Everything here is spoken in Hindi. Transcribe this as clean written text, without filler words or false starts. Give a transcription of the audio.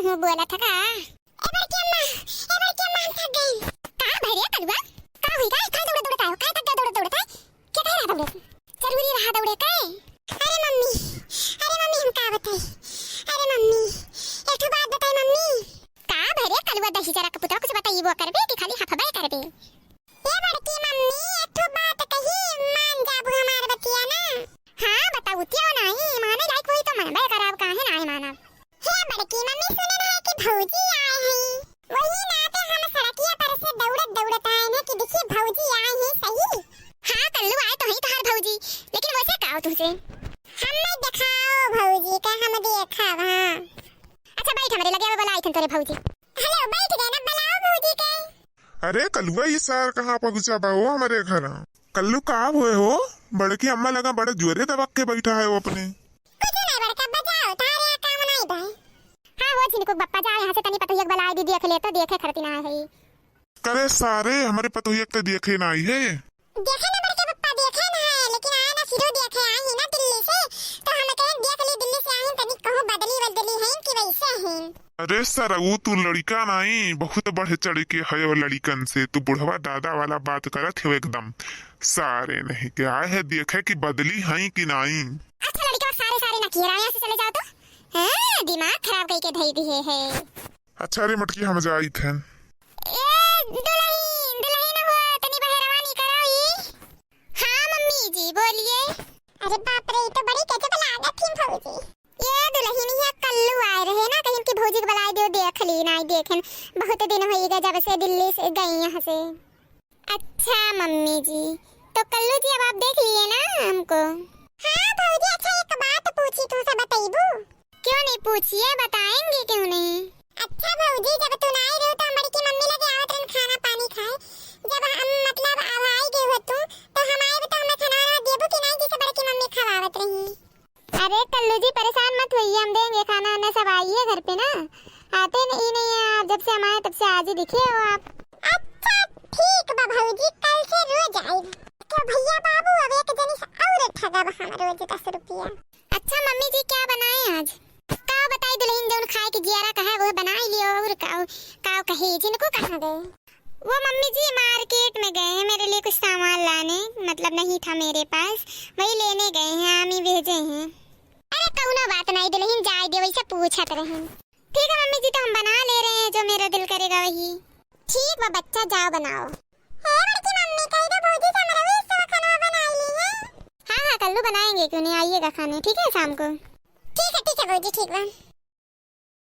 मुंह बोला था का एबर के अम्मा हम थक गए का भरिया कलवा का हुई का इतना दौड़ दौड़ का काय तक दौड़ दौड़ का क्या कह रहा दौड़ जरूरी रहा दौड़े का अरे मम्मी हम का बताई अरे मम्मी एक तो बात बताई मम्मी का भरिया कलवा दही जरा का पुत्र कुछ बताइए वो करबे कि खाली हफबाई करबे ये बड़की मम्मी एक तो बात कही मान जाबू हमार बतिया ना हां बताऊ तियो नहीं माने लायक होई तो मनबे कराव काहे नहीं मानब हे बड़की मम्मी सुने ना कि भौजी आए हैं वही ना पे हम सड़किया पर से दौड़त आए हैं कि देखिए भौजी आए हैं सही हां कल्लू आए तो ही तो हर भौजी लेकिन वैसे काओ तुझसे हमें दिखाओ भौजी का हम देखा वहां अच्छा बैठ हमारे लगे अब बुलाई थन तोरे भौजी हेलो बैठ गए ना बुलाओ भौजी के अरे कलुआ ये सार कहाँ पहुँचा बा हो हमारे घर कल्लू कहाँ हुए हो बड़की अम्मा लगा बड़े जोरे दबक के बैठा है वो अपने कुछ नहीं बड़का बजाओ तारे काम नहीं भाई हां वो जिनको बप्पा जा यहां से तनी पतोहिया बलाई दी देख ले तो देखे खरती ना है करे सारे हमारे पतोहिया के देखे ना आई है देखे ना बड़के बप्पा देखे ना है लेकिन आए ना सिरो देखे आई है ना दिल्ली से तो हम कहे देख ली दिल्ली से आई तनी कहो बदली है कि वैसे है अरे सर वो तू लड़का नहीं बहुत बढ़े चढ़ के है वो लड़कन से तू बुढ़वा दादा वाला बात करत है एकदम सारे नहीं क्या है देखे कि बदली है कि नहीं अच्छा लड़का सारे ना किया यहाँ से चले जाओ तो हां दिमाग खराब करके धई दिए है अच्छा रे मटकी हम जाई थे ए दुल्हन हो तनी बहरवानी कराई हां मम्मी जी बोलिए अरे बाप रे तो बड़ी गजब लागत थी भौजी ये दुल्हन ये कल्लू आए रहे ना कहीं की भौजी को बुलाई दो देख ली ना देखन बहुत दिन हो गए जब से दिल्ली से गई यहाँ से अच्छा मम्मी जी तो कल्लू जी अब आप देख लिए ना हमको हाँ भौजी अच्छा एक बात पूछी तू से बताइबू क्यों नहीं पूछिए बताएंगे क्यों नहीं अच्छा भौजी जब तू ना आई रहो तो हमारी की मम्मी लगे आवत रन खाना पानी खाए जब हम मतलब अब आई गए हो तू तो हम आए तो हमें खाना देबू कि नहीं जैसे बड़की मम्मी खवावत रही अरे कल्लू जी परेशान मत होइए हम देंगे खाना ना सब आइए घर पे ना आते नहीं आप जब से हम आए तब से आज ही दिखे हो आप अच्छा ठीक बा भौजी कल से रोज आए तो भैया बाबू अब एक जनी से और ठगा हम रोज 10 रुपया अच्छा मम्मी जी क्या बनाए आज का बताई दुल्हन जौन खाए के जियारा कहा वो बना लियो और काव कहे जिनको कहां गए वो मम्मी जी मार्केट में गए हैं मेरे लिए कुछ सामान लाने मतलब नहीं था मेरे पास वही लेने गए हैं हम ही भेजे हैं अरे कौनो बात नहीं दुल्हन जाए दे वैसे पूछत रहे ठीक है मम्मी जी तो हम बना ले रहे हैं जो मेरा दिल करेगा वही ठीक बा बच्चा जाओ बनाओ हे बड़की मम्मी कह दो भौजी से हमारा भी सब खाना बना ली है हां कल्लू बनाएंगे क्यों नहीं आइएगा खाने ठीक है शाम को ठीक है भौजी ठीक बा